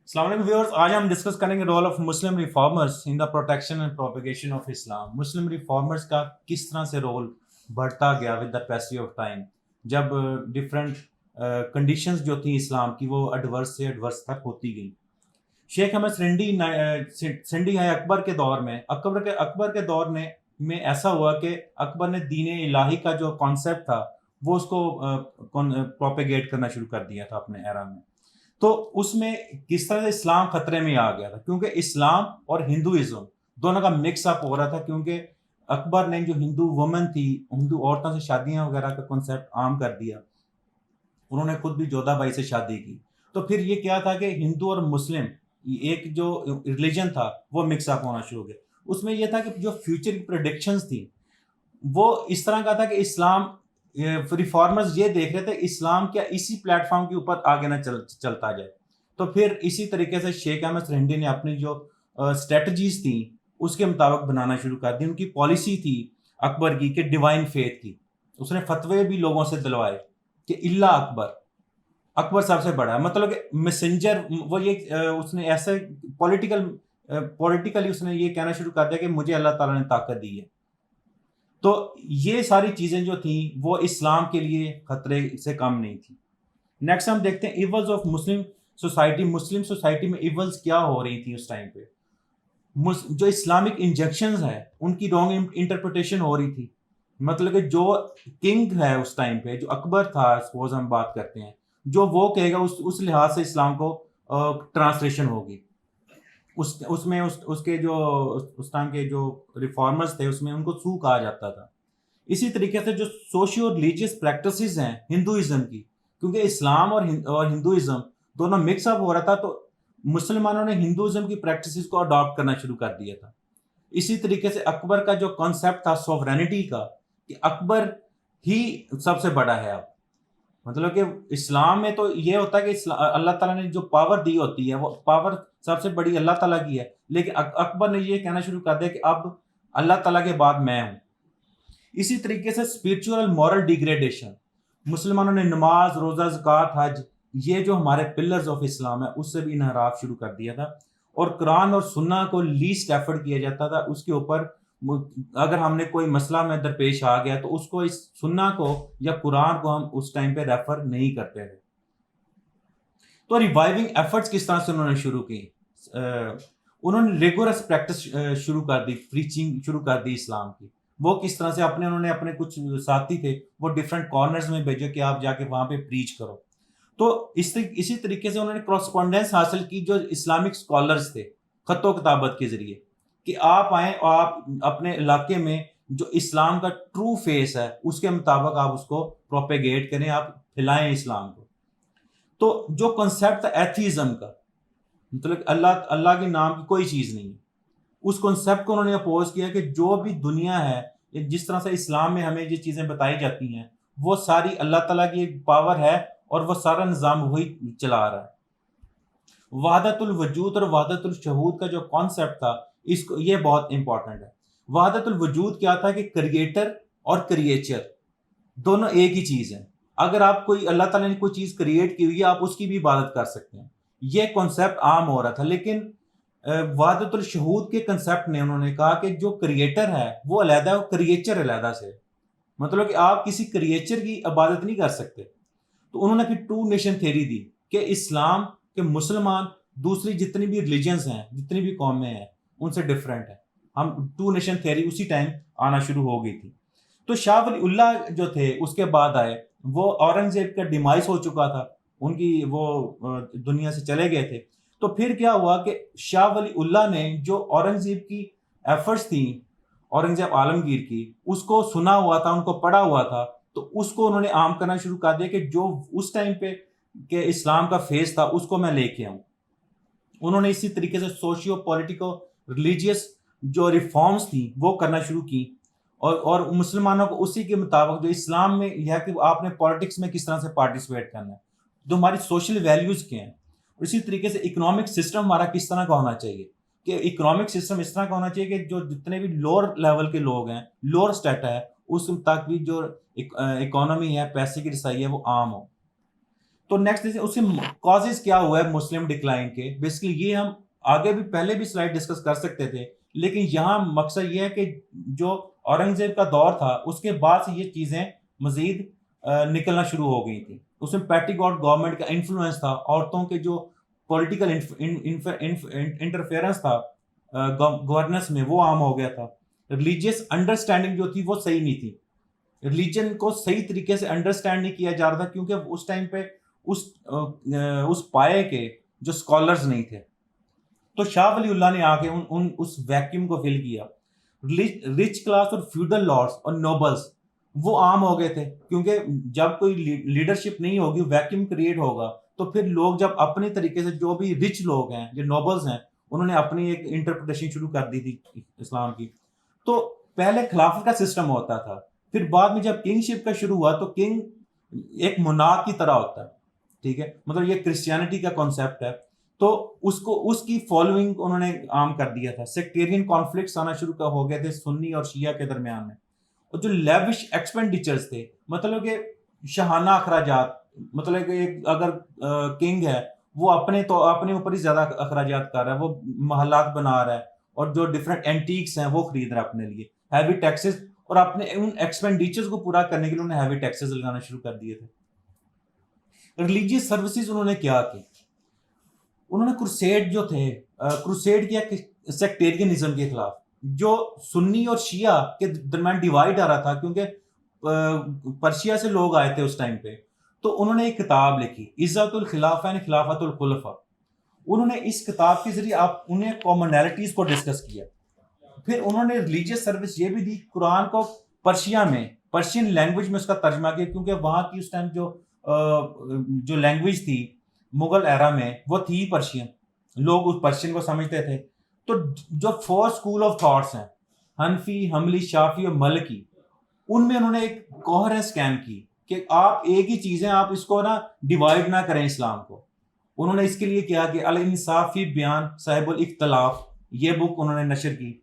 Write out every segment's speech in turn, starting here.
السلام علیکم ویورز، آج ہم ڈسکس کریں گے role of Muslim reformers in the protection and propagation of Islam. مسلم ریفارمرز کا کس طرح سے رول بڑھتا گیا with the passage of time, جب ڈفرینٹ کنڈیشنز جو تھیں اسلام کی وہ ایڈورس سے ایڈورس تک ہوتی گئیں۔ شیخ احمد سندھی ہے اکبر کے دور میں، اکبر کے دور میں ایسا ہوا کہ اکبر نے دین الہی کا جو کانسیپٹ تھا وہ اس کو پروپیگیٹ کرنا شروع کر دیا تھا اپنے ایرا میں۔ تو اس میں کس طرح سے اسلام خطرے میں آ گیا تھا، کیونکہ اسلام اور ہندوازم دونوں کا مکس اپ ہو رہا تھا، کیونکہ اکبر نے جو ہندو وومن تھی، ہندو عورتوں سے شادیاں وغیرہ کا کنسیپٹ عام کر دیا۔ انہوں نے خود بھی جودھا بائی سے شادی کی، تو پھر یہ کیا تھا کہ ہندو اور مسلم ایک جو ریلیجن تھا وہ مکس اپ ہونا شروع ہو گیا۔ اس میں یہ تھا کہ جو فیوچر کی پریڈکشنز تھیں وہ اس طرح کا تھا کہ اسلام ریفارمرز یہ دیکھ رہے تھے اسلام کیا اسی پلیٹ فارم کے اوپر آگے نہ چلتا جائے۔ تو پھر اسی طریقے سے شیخ احمد سندھی نے اپنی جو اسٹریٹجیز تھیں اس کے مطابق بنانا شروع کر دی۔ ان کی پالیسی تھی اکبر کی کہ ڈیوائن فیتھ کی، اس نے فتوے بھی لوگوں سے دلوائے کہ اللہ اکبر سب سے بڑا ہے، مطلب کہ میسنجر وہ یہ اس نے ایسے پولیٹیکلی اس نے یہ کہنا شروع کر دیا کہ مجھے اللہ تعالیٰ نے طاقت دی ہے۔ تو یہ ساری چیزیں جو تھیں وہ اسلام کے لیے خطرے سے کم نہیں تھی۔ نیکسٹ ہم دیکھتے ہیں evils of Muslim society. Muslim society میں ایولز کیا ہو رہی تھی اس ٹائم پہ؟ جو اسلامک انجیکشنز ہیں ان کی رانگ انٹرپریٹیشن ہو رہی تھی، مطلب کہ جو کنگ ہے اس ٹائم پہ، جو اکبر تھا، سپوز ہم بات کرتے ہیں، جو وہ کہے گا اس لحاظ سے اسلام کو ٹرانسلیشن ہوگی۔ اس میں اس کے جو اس ٹائم کے جو ریفارمرز تھے اس میں ان کو سو کہا جاتا تھا۔ اسی طریقے سے جو سوشیو ریلیجیس پریکٹسز ہیں ہندوازم کی، کیونکہ اسلام اور ہندوازم دونوں مکس اپ ہو رہا تھا، تو مسلمانوں نے ہندوازم کی پریکٹسز کو اڈاپٹ کرنا شروع کر دیا تھا۔ اسی طریقے سے اکبر کا جو کانسیپٹ تھا سوورینٹی کا، کہ اکبر ہی سب سے بڑا ہے اب، مطلب کہ اسلام میں تو یہ ہوتا ہے کہ اللہ تعالیٰ نے جو پاور دی ہوتی ہے وہ پاور سب سے بڑی اللہ تعالیٰ کی ہے، لیکن اکبر نے یہ کہنا شروع کر دیا کہ اب اللہ تعالیٰ کے بعد میں ہوں۔ اسی طریقے سے اسپرچول مورل ڈیگریڈیشن، مسلمانوں نے نماز، روزہ، زکوٰۃ، حج، یہ جو ہمارے پلرز آف اسلام ہے اس سے بھی انحراف شروع کر دیا تھا، اور قرآن اور سنہ کو لیسٹ ایفرٹ کیا جاتا تھا اس کے اوپر۔ اگر ہم نے کوئی مسئلہ میں درپیش آ گیا تو اس کو اس سنہ کو یا قرآن کو ہم اس ٹائم پہ ریفر نہیں کرتے تھے۔ تو ریوائیونگ ایفرٹس کس طرح سے انہوں نے شروع کی؟ انہوں نے ریگورس پریکٹس شروع کر دی، پریچنگ شروع کر دی اسلام کی۔ وہ کس طرح سے انہوں نے اپنے کچھ ساتھی تھے وہ ڈفرینٹ کارنرز میں بھیجے کہ آپ جا کے وہاں پہ پریچ کرو۔ تو اسی طریقے سے انہوں نے کراسپونڈنس حاصل کی جو اسلامک اسکالرز تھے خط و کتابت کے ذریعے، کہ آپ آئیں اور آپ اپنے علاقے میں جو اسلام کا ٹرو فیس ہے اس کے مطابق آپ اس کو پروپیگیٹ کریں، آپ پھیلائیں اسلام کو۔ تو جو کنسیپٹ تھا ایتھیزم کا، مطلب اللہ کے نام کی کوئی چیز نہیں ہے، اس کنسیپٹ کو انہوں نے اپوز کیا کہ جو بھی دنیا ہے، جس طرح سے اسلام میں ہمیں یہ چیزیں بتائی جاتی ہیں وہ ساری اللہ تعالیٰ کی ایک پاور ہے اور وہ سارا نظام وہی چلا رہا ہے۔ وحدت الوجود اور وحدت الشہود کا جو کانسیپٹ تھا اس کو یہ بہت امپورٹنٹ ہے۔ وحدت الوجود کیا تھا کہ کریٹر اور کریچر دونوں ایک ہی چیز ہیں۔ اگر آپ کوئی اللہ تعالیٰ نے کوئی چیز کریٹ کی ہوئی ہے آپ اس کی بھی عبادت کر سکتے ہیں، یہ کانسیپٹ عام ہو رہا تھا۔ لیکن وحدت الشہود کے کنسیپٹ نے انہوں نے کہا کہ جو کریٹر ہے وہ علیحدہ ہے اور کریچر علیحدہ سے، مطلب کہ آپ کسی کریچر کی عبادت نہیں کر سکتے۔ تو انہوں نے پھر ٹو نیشن تھیوری دی کہ اسلام کے مسلمان دوسری جتنی بھی ریلیجنز ہیں، جتنی بھی قومیں ہیں ان سے ڈفرینٹ ہیں۔ ہم ٹو نیشن تھیوری اسی ٹائم آنا شروع ہو گئی تھی۔ تو شاہ ولی اللہ جو تھے اس کے بعد آئے، وہ اورنگزیب کا ڈیمائس ہو چکا تھا، ان کی وہ دنیا سے چلے گئے تھے۔ تو پھر کیا ہوا کہ شاہ ولی اللہ نے جو اورنگزیب کی ایفرٹس تھیں، اورنگزیب عالمگیر کی، اس کو سنا ہوا تھا، ان کو پڑھا ہوا تھا، تو اس کو انہوں نے عام کرنا شروع کر دیا کہ جو اس ٹائم پہ کہ اسلام کا فیس تھا اس کو میں لے کے آؤں۔ انہوں نے اسی طریقے سے سوشیو پولیٹیکل ریلیجیس جو ریفارمز تھیں وہ کرنا شروع کی، اور مسلمانوں کو اسی کے مطابق جو اسلام میں یہ ہے کہ آپ نے پالیٹکس میں کس طرح سے پارٹیسپیٹ کرنا ہے، جو ہماری سوشل ویلیوز کیا ہیں، اور اسی طریقے سے اکنامک سسٹم ہمارا کس طرح کا ہونا چاہیے، کہ اکنامک سسٹم اس طرح کا ہونا چاہیے کہ جو جتنے بھی لوور لیول کے لوگ ہیں، لوور اسٹیٹا ہے، اس تک بھی جو اکانومی ہے، پیسے کی رسائی ہے وہ عام ہو۔ تو نیکسٹ اس کے کازز کیا ہوا ہے مسلم ڈکلائن کے، بیسکلی یہ ہم آگے بھی پہلے بھی سلائڈ ڈسکس کر سکتے تھے، لیکن یہاں مقصد یہ ہے کہ جو اورنگزیب کا دور تھا اس کے بعد سے یہ چیزیں مزید نکلنا شروع ہو گئی تھیں. اس میں پیٹی گاٹ گورنمنٹ کا انفلوئنس تھا، عورتوں کے جو پولیٹیکل انٹرفیئرنس تھا گورننس میں وہ عام ہو گیا تھا. ریلیجیس انڈرسٹینڈنگ جو تھی وہ صحیح نہیں تھی، ریلیجن کو صحیح طریقے سے انڈرسٹینڈ نہیں کیا جا رہا تھا، کیونکہ اس ٹائم پہ اس پائے کے جو اسکالرز نہیں تھے. تو شاہ ولی اللہ نے آ کے اس ویکیوم کو فل کیا. رچ کلاس اور فیوڈل لارڈز اور نوبلز وہ عام ہو گئے تھے، کیونکہ جب کوئی لیڈرشپ نہیں ہوگی ویکیوم کریٹ ہوگا، تو پھر لوگ جب اپنے طریقے سے جو بھی رچ لوگ ہیں جو نوبلز ہیں انہوں نے اپنی ایک انٹرپریٹیشن شروع کر دی تھی اسلام کی. تو پہلے خلافت کا سسٹم ہوتا تھا، پھر بعد میں جب کنگ شپ کا شروع ہوا تو کنگ ایک مونارک کی طرح ہوتا ہے، ٹھیک ہے، مطلب یہ کرسچینٹی کا کانسیپٹ ہے. تو اس کی فالوئنگ انہوں نے عام کر دیا تھا. سیکٹیرین کانفلکٹس آنا شروع ہو گئے تھے سنی اور شیعہ کے درمیان میں. اور جو لیوش ایکسپینڈیچرز تھے، مطلب کہ شاہانہ اخراجات، مطلب کہ اگر کنگ ہے وہ اپنے اوپر ہی زیادہ اخراجات کر رہا ہے، وہ محلات بنا رہا ہے اور جو ڈفرینٹ اینٹیکس ہیں وہ خرید رہا ہے اپنے لیے، ہیوی ٹیکسز، اور اپنے ان ایکسپینڈیچرز کو پورا کرنے کے لیے انہوں نے ہیوی ٹیکسز لگانا شروع کر دیے تھے. ریلیجیس سروسز انہوں نے کیا کی، انہوں نے کروسیڈ جو تھے، کروسیڈ کیا سیکٹیرینزم کے خلاف. جو سنی اور شیعہ کے درمیان ڈیوائڈ آ رہا تھا، کیونکہ پرشیا سے لوگ آئے تھے اس ٹائم پہ، تو انہوں نے ایک کتاب لکھی عزت الخلافین خلافت الخلفاء. انہوں نے اس کتاب کے ذریعے انہیں کامنالٹیز کو ڈسکس کیا. پھر انہوں نے ریلیجیس سروس یہ بھی دی، قرآن کو پرشین لینگویج میں اس کا ترجمہ کیا، کیونکہ وہاں کی اس ٹائم جو لینگویج تھی مغل ایرا میں وہ تھی پرشین، لوگ اس پرشین کو سمجھتے تھے. تو جو 4 اسکول آف تھاٹس ہیں، حنفی، حنبلی، شافعی اور مالکی، ان میں انہوں نے ایک کوہرنس قائم کی کہ آپ ایک ہی چیزیں، آپ اس کو نا ڈیوائڈ نہ کریں اسلام کو. انہوں نے اس کے لیے کیا کہ الانصاف فی بیان صاحب الاختلاف، یہ بک انہوں نے نشر کی.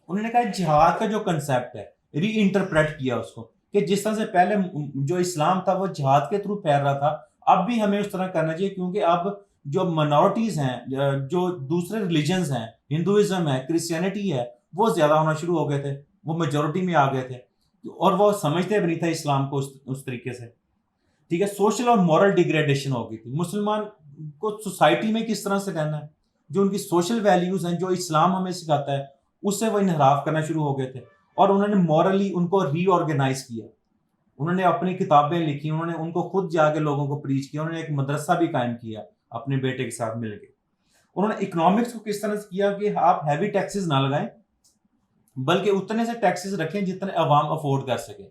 انہوں نے کہا جہاد کا جو کنسیپٹ ہے ری انٹرپریٹ کیا اس کو، کہ جس طرح سے پہلے جو اسلام تھا وہ جہاد کے تھرو پھیل رہا تھا، اب بھی ہمیں اس طرح کرنا چاہیے، کیونکہ اب جو منورٹیز ہیں، جو دوسرے ریلیجنز ہیں، ہندوازم ہے، کرسچینٹی ہے، وہ زیادہ ہونا شروع ہو گئے تھے، وہ میجورٹی میں آ گئے تھے، اور وہ سمجھتے بھی نہیں تھا اسلام کو اس طریقے سے. ٹھیک ہے، سوشل اور مورل ڈیگریڈیشن ہو گئی تھی. مسلمان کو سوسائٹی میں کس طرح سے رہنا ہے، جو ان کی سوشل ویلیوز ہیں جو اسلام ہمیں سکھاتا ہے اس سے وہ انحراف کرنا شروع ہو گئے تھے. اور انہوں نے مورلی ان کو ری آرگنائز کیا، انہوں نے اپنی کتابیں لکھی، انہوں نے ان کو خود جا کے لوگوں کو پریچ کیا، انہوں نے ایک مدرسہ بھی قائم کیا اپنے بیٹے کے ساتھ مل کے. انہوں نے اکنامکس کو کس طرح سے کیا کہ آپ ہیوی ٹیکسز نہ لگائیں، بلکہ اتنے سے ٹیکسز رکھیں جتنے عوام افورڈ کر سکیں.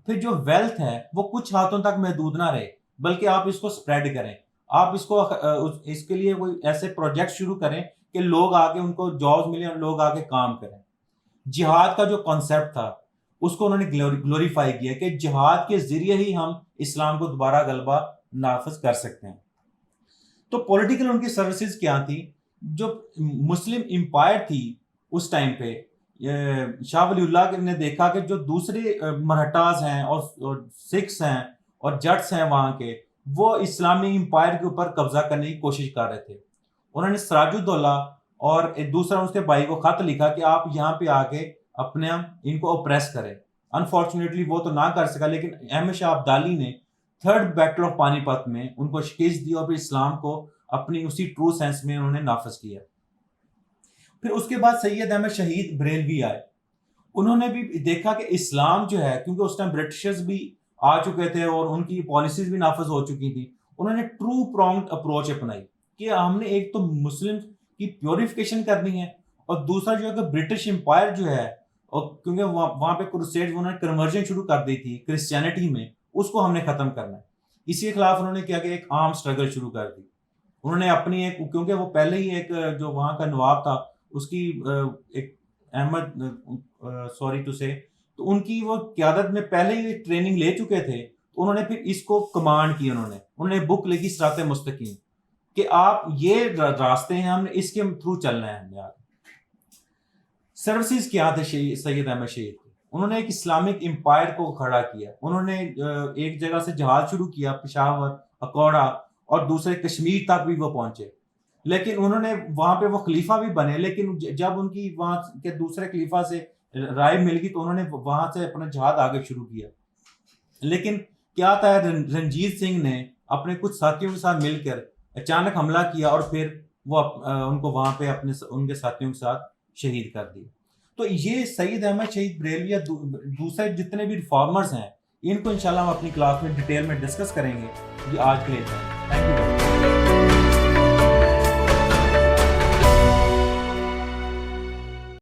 پھر جو ویلتھ ہے وہ کچھ ہاتھوں تک محدود نہ رہے، بلکہ آپ اس کو سپریڈ کریں. آپ اس کے لیے کوئی ایسے پروجیکٹ شروع کریں کہ لوگ آگے ان کو جابز ملیں اور لوگ آگے کام کریں. جہاد کا جو کانسیپٹ تھا اس کو انہوں نے گلوریفائی کیا کہ جہاد کے ذریعے ہی ہم اسلام کو دوبارہ غلبہ نافذ کر سکتے ہیں. تو پولیٹیکل ان کی سروسز کیا تھی، جو مسلم امپائر تھی اس ٹائم پہ، شاہ ولی اللہ نے دیکھا کہ جو دوسرے مرہٹاز ہیں اور سکھس ہیں اور جٹس ہیں وہاں کے، وہ اسلامی امپائر کے اوپر قبضہ کرنے کی کوشش کر رہے تھے. انہوں نے سراج الدولہ اور ایک دوسرا اس کے بھائی کو خط لکھا کہ آپ یہاں پہ آ کے اپنے ان کو اوپریس کریں. انفارچونیٹلی وہ تو نہ کر سکا، لیکن احمد شاہ ابدالی نے 3rd بیٹل آف پانی پت میں ان کو شکست دی اور پھر اسلام کو اپنی اسی ٹرو سینس میں انہوں نے نافذ کیا. پھر اس کے بعد سید احمد شہید بریلوی آئے. انہوں نے بھی دیکھا کہ اسلام جو ہے، کیونکہ اس ٹائم برٹشرز بھی آ چکے تھے اور ان کی پالیسیز بھی نافذ ہو چکی تھی، انہوں نے ٹرو پرونگڈ اپروچ اپنائی کہ ہم نے ایک تو مسلم کی پیوریفیکیشن کرنی ہے، اور دوسرا جو ہے کہ برٹش امپائر جو ہے، اور کیونکہ وہاں پہ کروسیڈ انہوں نے کنورژن شروع کر دی تھی کرسچینٹی میں، اس کو ہم نے ختم کرنا ہے. اسی کے خلاف انہوں نے کیا کہ ایک عام اسٹرگل شروع کر دی. انہوں نے اپنی ایک، کیونکہ وہ پہلے ہی ایک جو وہاں کا نواب تھا اس کی ایک احمد سوری ٹو سے، تو ان کی وہ قیادت میں پہلے ہی ٹریننگ لے چکے تھے. تو انہوں نے پھر اس کو کمانڈ کی، انہوں نے بک لکھی صراط مستقیم، کہ آپ یہ راستے ہیں، ہم نے اس کے تھرو چلنا ہے. ہم نے سروسز کیا تھے سید احمد شہید کے، انہوں نے ایک اسلامک امپائر کو کھڑا کیا. انہوں نے ایک جگہ سے جہاد شروع کیا پشاور اکوڑا اور دوسرے کشمیر تک بھی وہ پہنچے، لیکن انہوں نے وہاں پہ وہ خلیفہ بھی بنے، لیکن جب ان کی وہاں کے دوسرے خلیفہ سے رائے مل گئی تو انہوں نے وہاں سے اپنا جہاد آگے شروع کیا۔ لیکن کیا تھا، رنجیت سنگھ نے اپنے کچھ ساتھیوں کے ساتھ مل کر اچانک حملہ کیا اور پھر وہ ان کو وہاں پہ ان کے ساتھیوں کے ساتھ شہید کر دیا۔ تو یہ سید احمد شہید بریلوی یا دوسرے جتنے بھی ریفارمرز ہیں، ان کو انشاءاللہ ہم اپنی کلاس میں ڈیٹیل میں ڈسکس کریں گے۔ یہ آج کے لیے تھینک یو۔